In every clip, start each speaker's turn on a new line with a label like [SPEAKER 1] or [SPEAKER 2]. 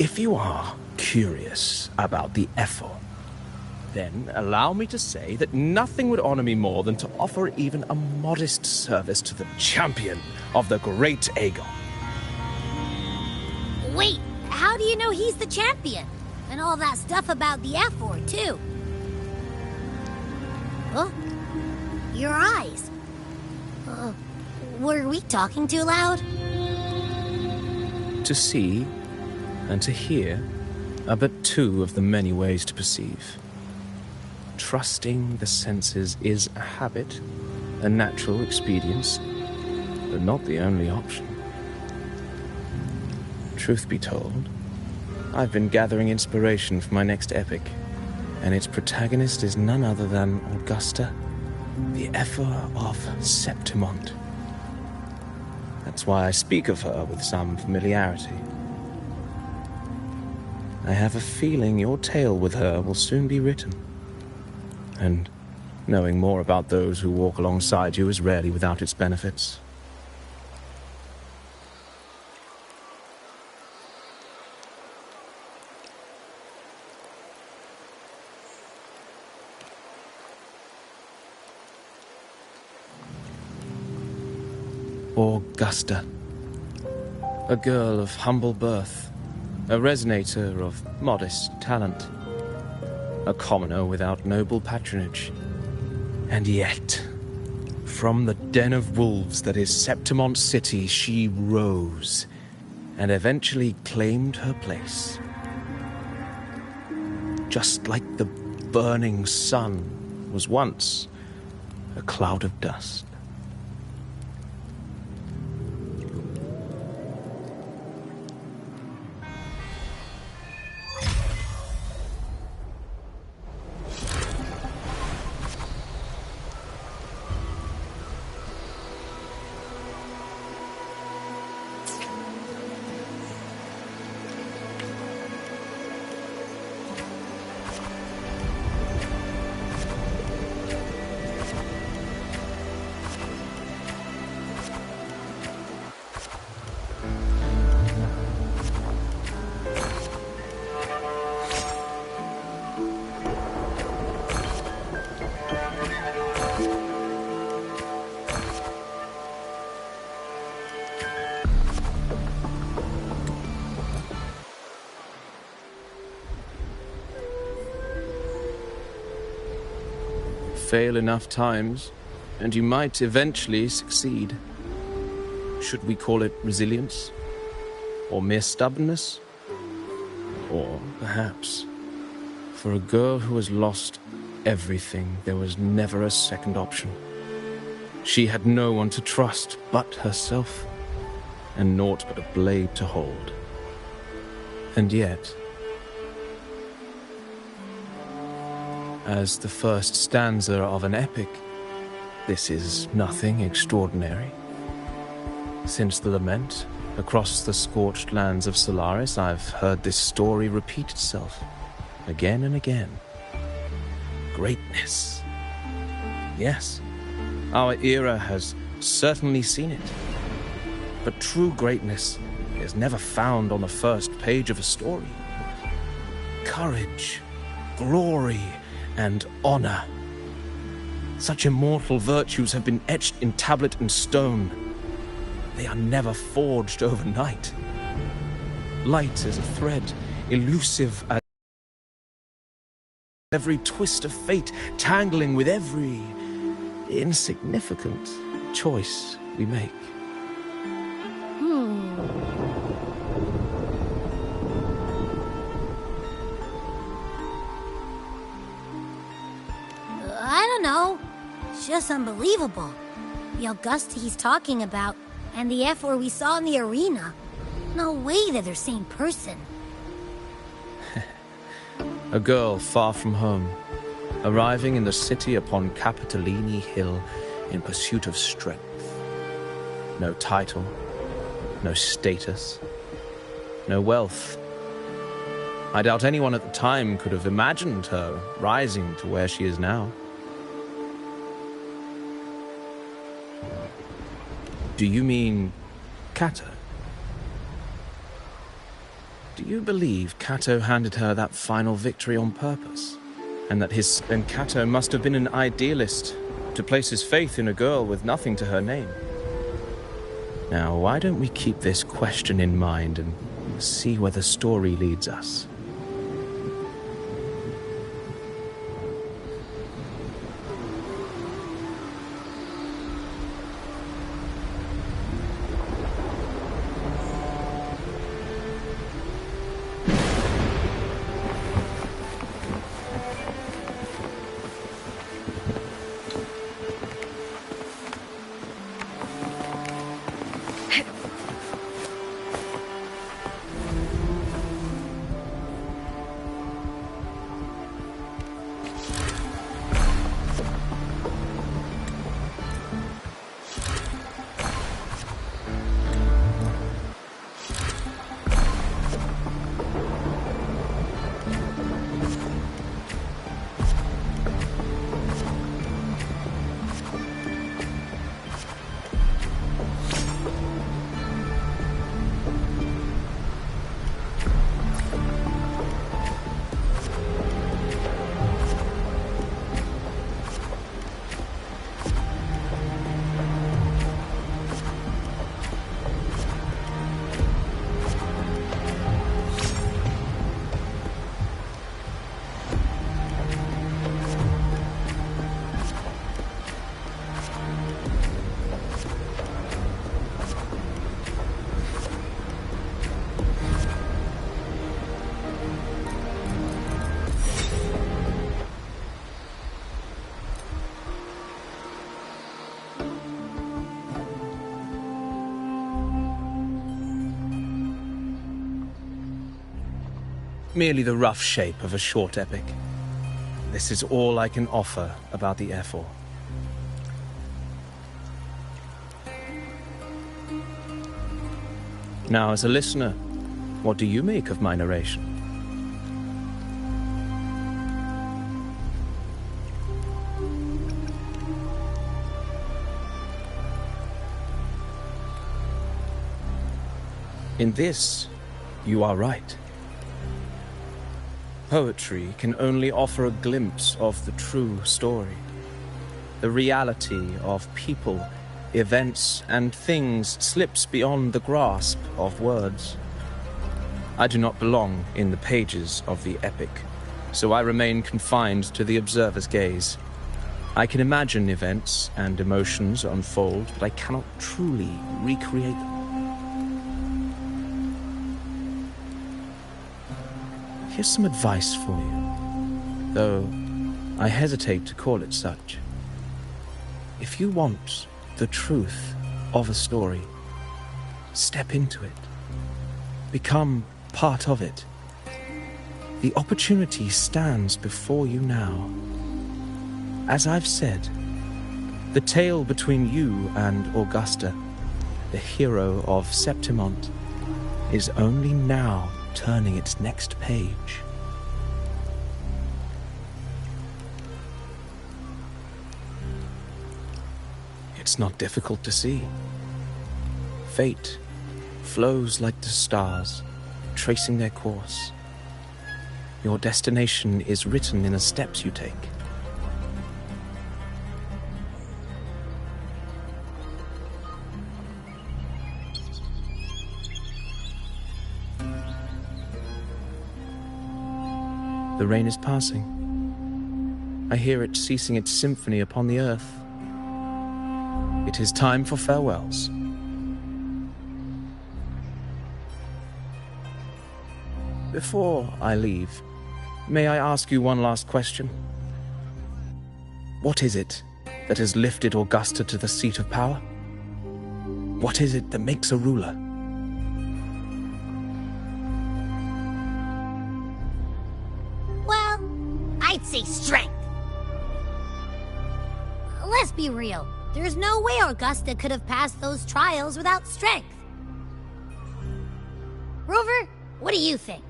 [SPEAKER 1] If you are curious about the effort, then allow me to say that nothing would honor me more than to offer even a modest service to the champion of the Great Aegon.
[SPEAKER 2] Wait, how do you know he's the champion? And all that stuff about the F-Or, too. Huh? Your eyes. Were we talking too loud?
[SPEAKER 1] To see and to hear are but two of the many ways to perceive. Trusting the senses is a habit, a natural expedience, but not the only option. Truth be told, I've been gathering inspiration for my next epic, and its protagonist is none other than Augusta, the F-Or of Septimont. That's why I speak of her with some familiarity. I have a feeling your tale with her will soon be written. And knowing more about those who walk alongside you is rarely without its benefits. Augusta. A girl of humble birth, a resonator of modest talent, a commoner without noble patronage. And yet, from the den of wolves that is Septimont City, she rose and eventually claimed her place. Just like the burning sun was once a cloud of dust. Fail enough times, and you might eventually succeed. Should we call it resilience? Or mere stubbornness? Or perhaps, for a girl who has lost everything, there was never a second option. She had no one to trust but herself, and naught but a blade to hold. And yet, as the first stanza of an epic, this is nothing extraordinary. Since the lament, across the scorched lands of Solaris, I've heard this story repeat itself, again and again. Greatness. Yes, our era has certainly seen it. But true greatness is never found on the first page of a story. Courage, glory, and honor. Such immortal virtues have been etched in tablet and stone. They are never forged overnight. Light as a thread, elusive as every twist of fate, tangling with every insignificant choice we make.
[SPEAKER 2] I don't know. It's just unbelievable. The Augusta he's talking about, and the F-Or we saw in the arena. No way they're the same person.
[SPEAKER 1] A girl far from home, arriving in the city upon Capitolini Hill in pursuit of strength. No title, no status, no wealth. I doubt anyone at the time could have imagined her rising to where she is now. Do you mean Kata? Do you believe Kato handed her that final victory on purpose? And that Kato must have been an idealist to place his faith in a girl with nothing to her name? Now, why don't we keep this question in mind and see where the story leads us? Merely the rough shape of a short epic. This is all I can offer about the F4. Now, as a listener, what do you make of my narration? In this, you are right. Poetry can only offer a glimpse of the true story. The reality of people, events, and things slips beyond the grasp of words. I do not belong in the pages of the epic, so I remain confined to the observer's gaze. I can imagine events and emotions unfold, but I cannot truly recreate them. Here's some advice for you, though I hesitate to call it such. If you want the truth of a story, step into it. Become part of it. The opportunity stands before you now. As I've said, the tale between you and Augusta, the hero of Septimont, is only now turning its next page. It's not difficult to see. Fate flows like the stars, tracing their course. Your destination is written in the steps you take. The rain is passing. I hear it ceasing its symphony upon the earth. It is time for farewells. Before I leave, may I ask you one last question? What is it that has lifted Augusta to the seat of power? What is it that makes a ruler?
[SPEAKER 2] I'd say strength. Let's be real. There's no way Augusta could have passed those trials without strength. Rover, what do you think?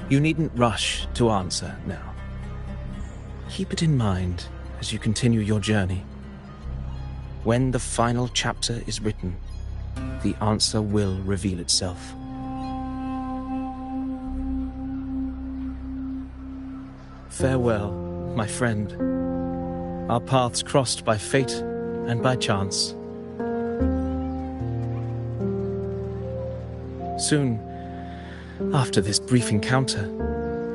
[SPEAKER 1] You needn't rush to answer now. Keep it in mind as you continue your journey. When the final chapter is written, the answer will reveal itself. Farewell, my friend. Our paths crossed by fate and by chance. Soon, after this brief encounter,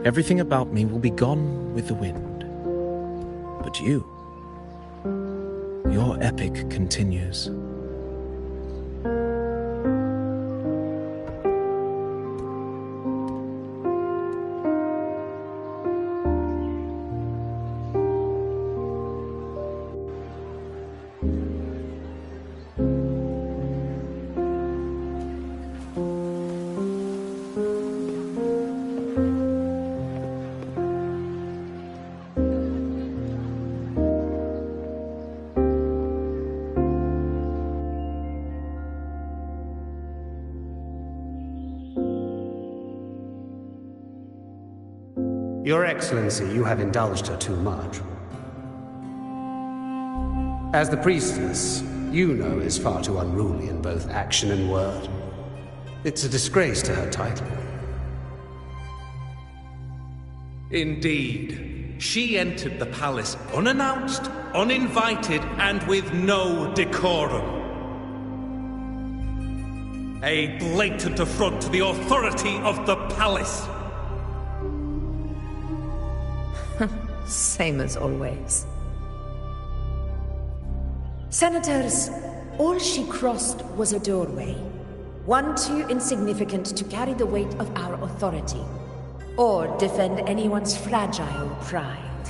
[SPEAKER 1] everything about me will be gone with the wind. But you, your epic continues.
[SPEAKER 3] Your Excellency, you have indulged her too much. As the priestess, Yuno is far too unruly in both action and word. It's a disgrace to her title.
[SPEAKER 4] Indeed. She entered the palace unannounced, uninvited, and with no decorum. A blatant affront to the authority of the palace.
[SPEAKER 5] Same as always. Senators, all she crossed was a doorway. One too insignificant to carry the weight of our authority, or defend anyone's fragile pride.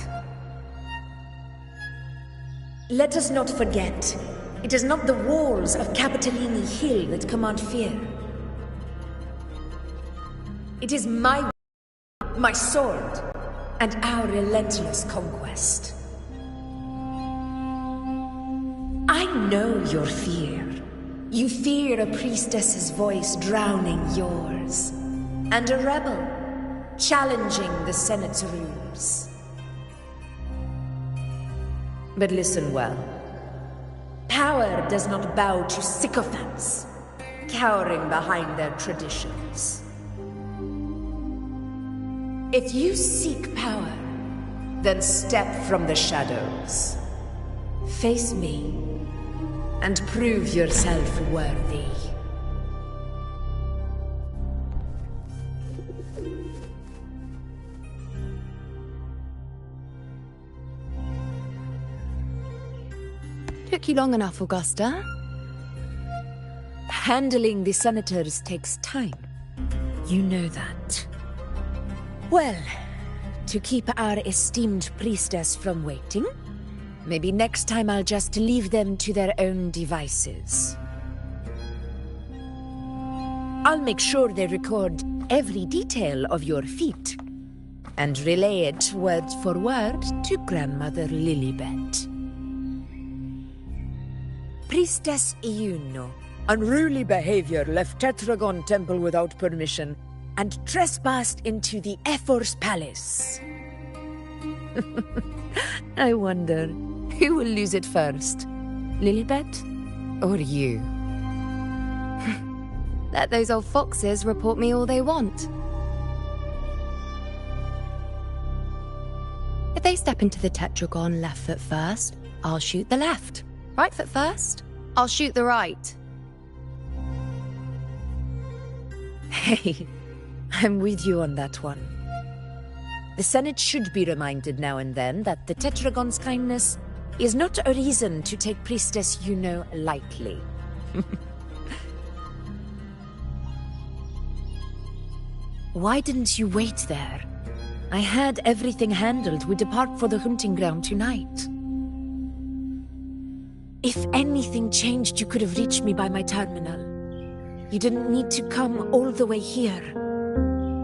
[SPEAKER 5] Let us not forget, it is not the walls of Capitolini Hill that command fear. It is my sword, and our relentless conquest. I know your fear. You fear a priestess's voice drowning yours, and a rebel challenging the Senate's rules. But listen well. Power does not bow to sycophants, cowering behind their traditions. If you seek power, then step from the shadows. Face me, and prove yourself worthy.
[SPEAKER 6] Took you long enough, Augusta.
[SPEAKER 5] Handling the senators takes time. You know that. Well, to keep our esteemed priestess from waiting, maybe next time I'll just leave them to their own devices. I'll make sure they record every detail of your feat, and relay it word for word to Grandmother Lilibet. Priestess Iuno, unruly behavior, left Tetragon Temple without permission, and trespassed into the Ephor's palace. I wonder, who will lose it first? Lilibet or you?
[SPEAKER 6] Let those old foxes report me all they want. If they step into the Tetragon left foot first, I'll shoot the left. Right foot first, I'll shoot the right.
[SPEAKER 5] Hey, I'm with you on that one. The Senate should be reminded now and then that the Tetragon's kindness is not a reason to take Priestess Yuno lightly. Why didn't you wait there? I had everything handled. We depart for the hunting ground tonight. If anything changed, you could have reached me by my terminal. You didn't need to come all the way here.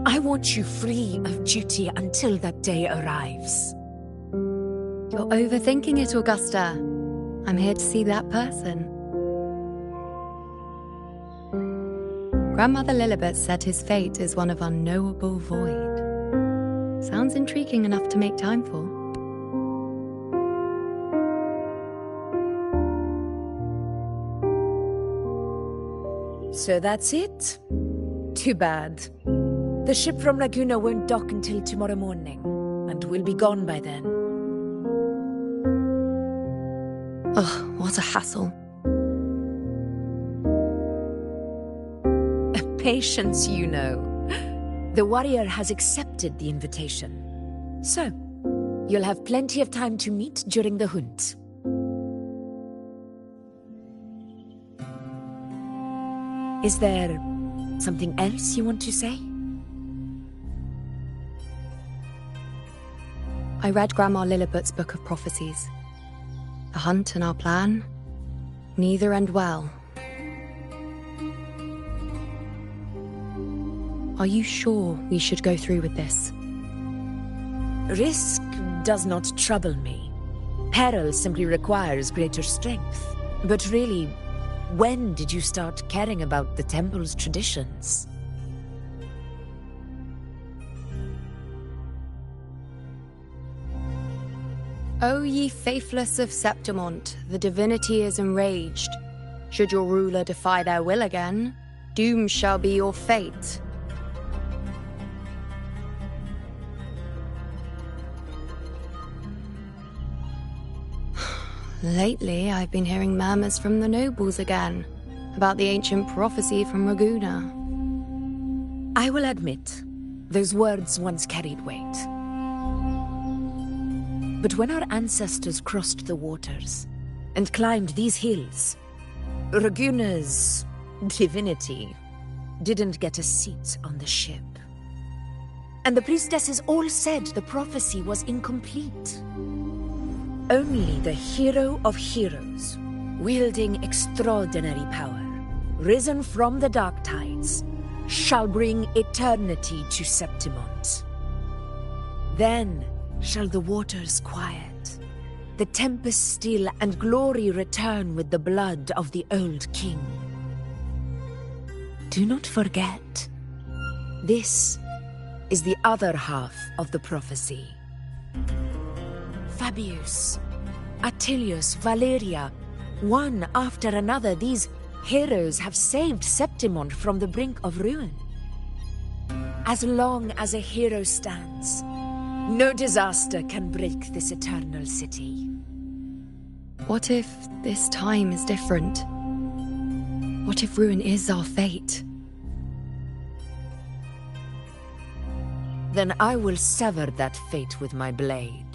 [SPEAKER 5] I want you free of duty until that day arrives.
[SPEAKER 6] You're overthinking it, Augusta. I'm here to see that person. Grandmother Lilibet said his fate is one of unknowable void. Sounds intriguing enough to make time for.
[SPEAKER 5] So that's it? Too bad. The ship from Laguna won't dock until tomorrow morning, and we'll be gone by then.
[SPEAKER 6] Ugh, what a hassle.
[SPEAKER 5] Patience, you know. The warrior has accepted the invitation. So, you'll have plenty of time to meet during the hunt. Is there something else you want to say?
[SPEAKER 6] I read Grandma Lilliput's Book of Prophecies. The hunt and our plan, neither end well. Are you sure we should go through with this?
[SPEAKER 5] Risk does not trouble me. Peril simply requires greater strength. But really, when did you start caring about the temple's traditions?
[SPEAKER 6] O ye faithless of Septimont, the divinity is enraged. Should your ruler defy their will again, doom shall be your fate. Lately, I've been hearing murmurs from the nobles again, about the ancient prophecy from Raguna.
[SPEAKER 5] I will admit, those words once carried weight. But when our ancestors crossed the waters and climbed these hills, Raguna's divinity didn't get a seat on the ship. And the priestesses all said the prophecy was incomplete. Only the hero of heroes, wielding extraordinary power, risen from the dark tides, shall bring eternity to Septimont. Then shall the waters quiet, the tempest still, and glory return with the blood of the old king. Do not forget, this is the other half of the prophecy. Fabius, Attilius, Valeria, one after another, these heroes have saved Septimont from the brink of ruin. As long as a hero stands, no disaster can break this eternal city.
[SPEAKER 6] What if this time is different? What if ruin is our fate?
[SPEAKER 5] Then I will sever that fate with my blade.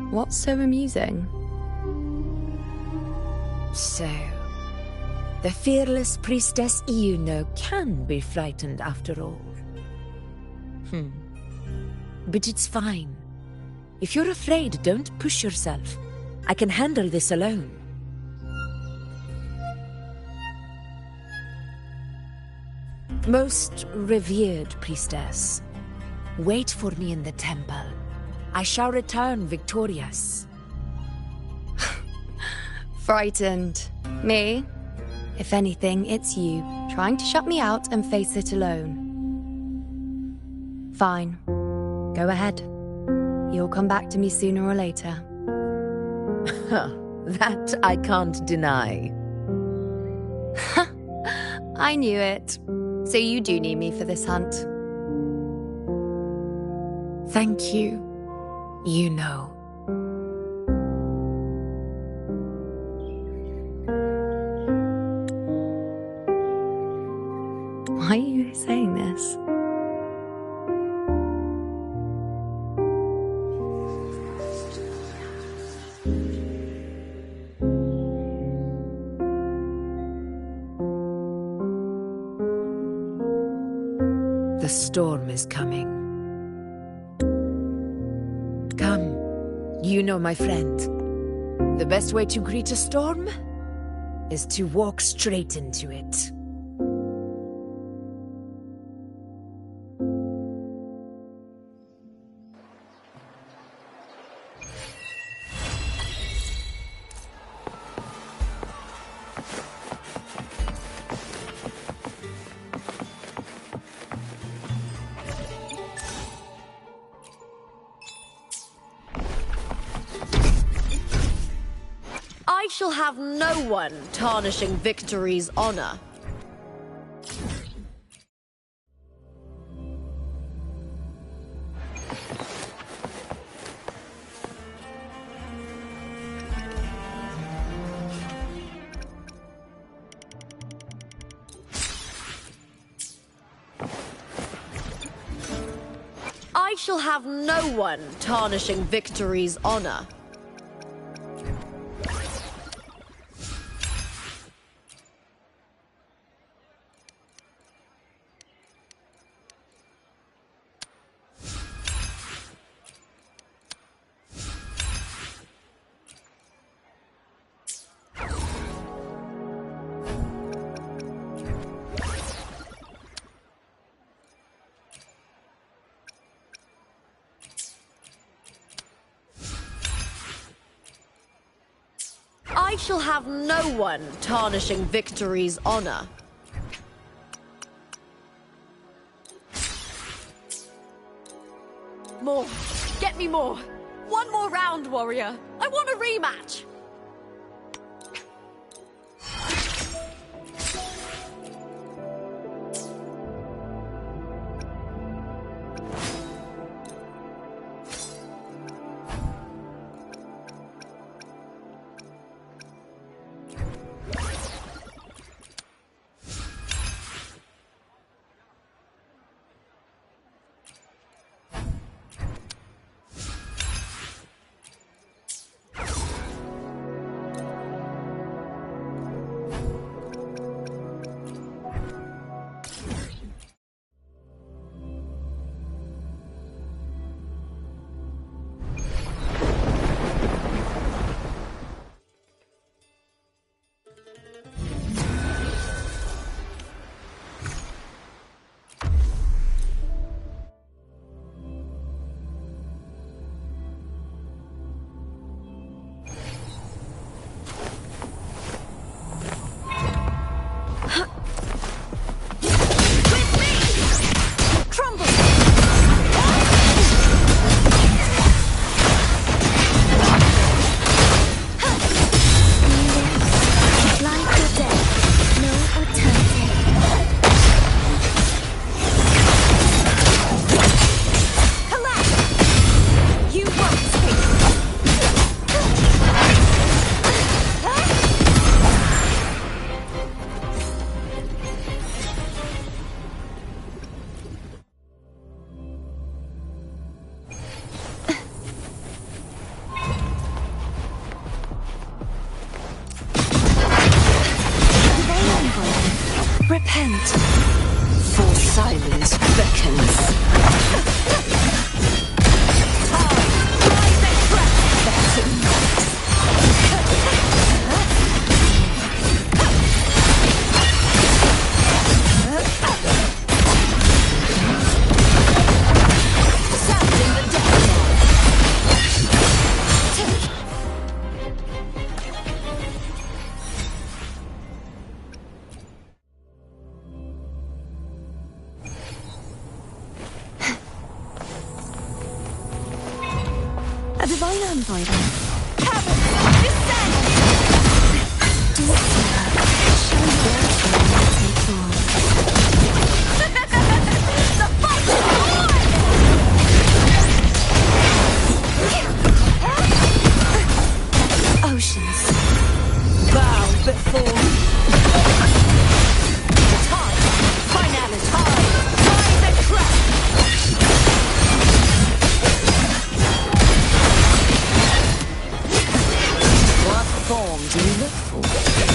[SPEAKER 6] What's so amusing?
[SPEAKER 5] So, the fearless priestess Iuno can be frightened after all. But it's fine. If you're afraid, don't push yourself. I can handle this alone. Most revered priestess, wait for me in the temple. I shall return victorious.
[SPEAKER 6] Frightened. Me? If anything, it's you, trying to shut me out and face it alone. Fine. Go ahead. You'll come back to me sooner or later.
[SPEAKER 5] That I can't deny.
[SPEAKER 6] I knew it. So you do need me for this hunt.
[SPEAKER 5] Thank you. You know.
[SPEAKER 6] Why are you saying this?
[SPEAKER 5] The storm is coming. Come, you know, my friend. The best way to greet a storm is to walk straight into it.
[SPEAKER 7] I shall have no one tarnishing victory's honor. I shall have no one tarnishing victory's honor. I shall have no one tarnishing victory's honor.
[SPEAKER 8] More. Get me more. One more round, warrior. I want a rematch.
[SPEAKER 5] Repent, for silence beckons.
[SPEAKER 8] A divine handwriting. Heavens, descend!
[SPEAKER 2] Do it, Sarah. Show me their turn to take on.
[SPEAKER 8] The fight is on!
[SPEAKER 5] Oceans, bow before me.
[SPEAKER 8] The tide, finality. Rise and crash!
[SPEAKER 5] What form do you look for?